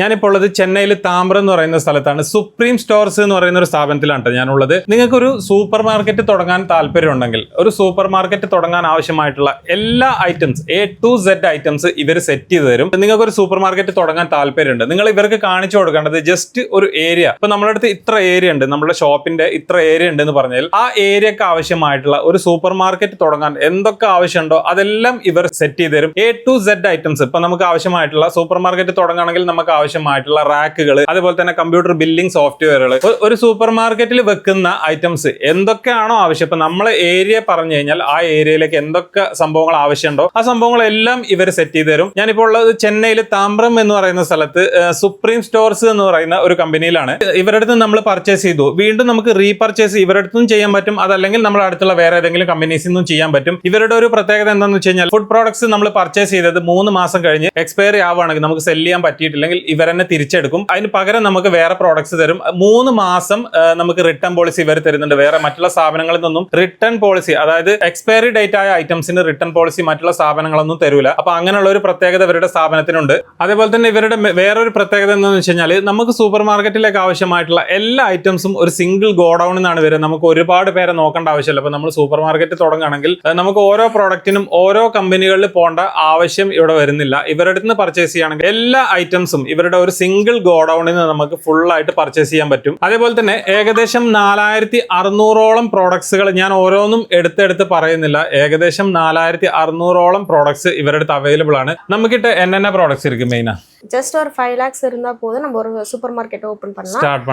ഞാനിപ്പോൾ ഉള്ളത് ചെന്നൈയിൽ താമ്പ്രം എന്ന് പറയുന്ന സ്ഥലത്താണ്. സുപ്രീം സ്റ്റോർസ് എന്ന് പറയുന്ന ഒരു സ്ഥാപനത്തിലാണ് ഞാനുള്ളത്. നിങ്ങൾക്കൊരു സൂപ്പർ മാർക്കറ്റ് തുടങ്ങാൻ താല്പര്യം ഉണ്ടെങ്കിൽ, ഒരു സൂപ്പർ മാർക്കറ്റ് തുടങ്ങാൻ ആവശ്യമായിട്ടുള്ള എല്ലാ items A to Z items ഇവർ സെറ്റ് ചെയ്ത് തരും. നിങ്ങൾക്കൊരു സൂപ്പർ മാർക്കറ്റ് തുടങ്ങാൻ താല്പര്യമുണ്ട്, നിങ്ങൾ ഇവർക്ക് കാണിച്ചു കൊടുക്കേണ്ടത് ജസ്റ്റ് ഒരു ഏരിയ. ഇപ്പൊ നമ്മുടെ അടുത്ത് ഇത്ര ഏരിയ ഉണ്ട്, നമ്മുടെ ഷോപ്പിന്റെ ഇത്ര ഏരിയ ഉണ്ട് എന്ന് പറഞ്ഞാൽ ആ ഏരിയക്ക് ആവശ്യമായിട്ടുള്ള ഒരു സൂപ്പർ മാർക്കറ്റ് തുടങ്ങാൻ എന്തൊക്കെ ആവശ്യമുണ്ടോ അതെല്ലാം ഇവർ സെറ്റ് ചെയ്ത് തരും. A to Z items. ഇപ്പൊ നമുക്ക് ആവശ്യമായിട്ടുള്ള സൂപ്പർ മാർക്കറ്റ് തുടങ്ങുകയാണെങ്കിൽ നമുക്ക് ആവശ്യമായിട്ടുള്ള റാക്കുകൾ, അതുപോലെ തന്നെ കമ്പ്യൂട്ടർ ബില്ലിംഗ് സോഫ്റ്റ്വെയറുകൾ, ഒരു സൂപ്പർ മാർക്കറ്റിൽ വെക്കുന്ന ഐറ്റംസ് എന്തൊക്കെയാണോ ആവശ്യം, ഇപ്പൊ നമ്മളെ ഏരിയ പറഞ്ഞു കഴിഞ്ഞാൽ ആ ഏരിയയിലേക്ക് എന്തൊക്കെ സംഭവങ്ങൾ ആവശ്യമുണ്ടോ ആ സംഭവങ്ങളെല്ലാം ഇവർ സെറ്റ് ചെയ്ത് തരും. ഞാനിപ്പോൾ ഉള്ളത് ചെന്നൈയിൽ താമ്പ്രം എന്ന് പറയുന്ന സ്ഥലത്ത് സുപ്രീം സ്റ്റോർസ് എന്ന് പറയുന്ന ഒരു കമ്പനിയിലാണ്. ഇവരുടെ അടുത്ത് നമ്മൾ പർച്ചേസ് ചെയ്തു, വീണ്ടും നമുക്ക് റീപർച്ചേസ് ഇവരുടെ അടുത്തും ചെയ്യാൻ പറ്റും, അതല്ലെങ്കിൽ നമ്മുടെ അടുത്തുള്ള വേറെ ഏതെങ്കിലും കമ്പനീസിൽ നിന്നും ചെയ്യാൻ പറ്റും. ഇവരുടെ ഒരു പ്രത്യേകത എന്താണെന്ന് വെച്ച് കഴിഞ്ഞാൽ, ഫുഡ് പ്രോഡക്ട്സ് നമ്മൾ പർച്ചേസ് ചെയ്തത് 3 മാസം കഴിഞ്ഞ് എക്സ്പയറി ആവുകയാണെങ്കിൽ, നമുക്ക് സെല് ചെയ്യാൻ പറ്റിയിട്ടില്ലെങ്കിൽ ഇവർ തന്നെ തിരിച്ചെടുക്കും. അതിന് പകരം നമുക്ക് വേറെ പ്രോഡക്ട്സ് തരും. 3 മാസം നമുക്ക് റിട്ടേൺ പോളിസി ഇവർ തരുന്നുണ്ട്. വേറെ മറ്റുള്ള സ്ഥാപനങ്ങളിൽ നിന്നും റിട്ടേൺ പോളിസി, അതായത് എക്സ്പയറി ഡേറ്റ് ആയ ഐറ്റംസിന് റിട്ടേൺ പോളിസി മറ്റുള്ള സ്ഥാപനങ്ങളൊന്നും തരൂല. അപ്പൊ അങ്ങനെയുള്ള ഒരു പ്രത്യേകത ഇവരുടെ സ്ഥാപനത്തിനുണ്ട്. അതേപോലെ തന്നെ ഇവരുടെ വേറൊരു പ്രത്യേകത എന്താണെന്ന് വെച്ച് കഴിഞ്ഞാൽ, നമുക്ക് സൂപ്പർ മാർക്കറ്റിലേക്ക് ആവശ്യമായിട്ടുള്ള എല്ലാ ഐറ്റംസും ഒരു സിംഗിൾ ഗോഡൌണിൽ നിന്നാണ് വരുന്നത്. നമുക്ക് ഒരുപാട് പേരെ നോക്കേണ്ട ആവശ്യമില്ല. അപ്പൊ നമ്മൾ സൂപ്പർ മാർക്കറ്റ് തുടങ്ങുകയാണെങ്കിൽ നമുക്ക് ഓരോ പ്രോഡക്റ്റിനും ഓരോ കമ്പനികളിൽ പോകേണ്ട ആവശ്യം ഇവിടെ വരുന്നില്ല. ഇവരുടെ അടുത്ത് നിന്ന് പർച്ചേസ് ചെയ്യുകയാണെങ്കിൽ എല്ലാ ഐറ്റംസും ഇവരുടെ ഒരു സിംഗിൾ ഗോഡൌണിൽ നിന്ന് നമുക്ക് ഫുൾ ആയിട്ട് പർച്ചേസ് ചെയ്യാൻ പറ്റും. അതേപോലെ തന്നെ ഏകദേശം 4600ഓളം പ്രോഡക്ട്സുകൾ, ഞാൻ ഓരോന്നും എടുത്തെടുത്ത് പറയുന്നില്ല, ഏകദേശം 4600ഓളം പ്രോഡക്ട്സ് ഇവരുടെ അടുത്ത് അവൈലബിൾ ആണ്. നമുക്കിട്ട് എന്നെ പ്രോഡക്ട്സ് ഇരിക്കും മെയിനാ ஜஸ்ட் ஒரு 5 lakhs இருந்தா போதும், நம்ம ஒரு சூப்பர் மார்க்கெட் ஓபன் ஸ்டார்ட்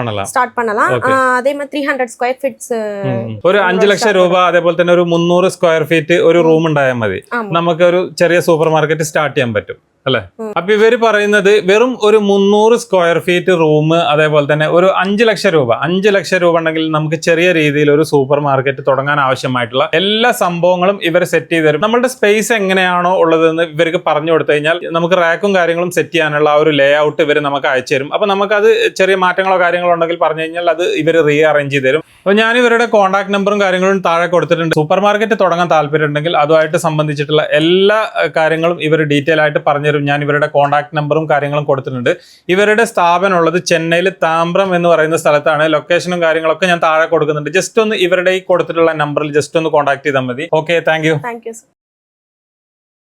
பண்ணலாம். அதே மாதிரி 300 ஸ்கொயர் ஃபீட்ஸ், ഒരു 5 ലക്ഷം രൂപ, അതേപോലെ തന്നെ ഒരു 300 സ്ക്വയർ ഫീറ്റ് ഒരു റൂം ഉണ്ടായാൽ മതി, നമുക്ക് ഒരു ചെറിയ സൂപ്പർ മാർക്കറ്റ് സ്റ്റാർട്ട് ചെയ്യാൻ പറ്റും അല്ലെ. അപ്പൊ ഇവര് പറയുന്നത് വെറും ഒരു 300 സ്ക്വയർ ഫീറ്റ് റൂം, അതേപോലെ തന്നെ ഒരു 5 ലക്ഷം രൂപ ഉണ്ടെങ്കിൽ നമുക്ക് ചെറിയ രീതിയിൽ ഒരു സൂപ്പർ മാർക്കറ്റ് തുടങ്ങാൻ ആവശ്യമായിട്ടുള്ള എല്ലാ സംഭവങ്ങളും ഇവർ സെറ്റ് ചെയ്ത് തരും. നമ്മളുടെ സ്പേസ് എങ്ങനെയാണോ ഉള്ളതെന്ന് ഇവർക്ക് പറഞ്ഞു കൊടുത്തു കഴിഞ്ഞാൽ നമുക്ക് റാക്കും കാര്യങ്ങളും സെറ്റ് ചെയ്യാനുള്ള ആ ഒരു ലേ ഔട്ട് ഇവർ നമുക്ക് അയച്ചു തരും. അപ്പൊ നമുക്കത് ചെറിയ മാറ്റങ്ങളോ കാര്യങ്ങളോ ഉണ്ടെങ്കിൽ പറഞ്ഞു കഴിഞ്ഞാൽ അത് ഇവർ റീ അറേഞ്ച് ചെയ്ത് തരും. അപ്പൊ ഞാൻ ഇവരുടെ കോൺടാക്ട് നമ്പറും കാര്യങ്ങളും താഴെ കൊടുത്തിട്ടുണ്ട്. സൂപ്പർ മാർക്കറ്റ് തുടങ്ങാൻ താല്പര്യം ഉണ്ടെങ്കിൽ അതുമായിട്ട് സംബന്ധിച്ചിട്ടുള്ള എല്ലാ കാര്യങ്ങളും ഇവർ ഡീറ്റെയിൽ ആയിട്ട് പറഞ്ഞു. ഞാൻ ഇവരുടെ കോൺടാക്ട് നമ്പറും കാര്യങ്ങളും കൊടുത്തിട്ടുണ്ട്. ഇവരുടെ സ്ഥാപനം ഉള്ളത് ചെന്നൈയിൽ താമ്പ്രം എന്ന് പറയുന്ന സ്ഥലത്താണ്. ലൊക്കേഷനും കാര്യങ്ങളൊക്കെ ഞാൻ താഴെ കൊടുക്കുന്നുണ്ട്. ജസ്റ്റ് ഒന്ന് ഇവരുടെ ഈ കൊടുത്തിട്ടുള്ള നമ്പറിൽ ജസ്റ്റ് ഒന്ന് കോൺടാക്ട് ചെയ്താൽ മതി. Okay, thank you.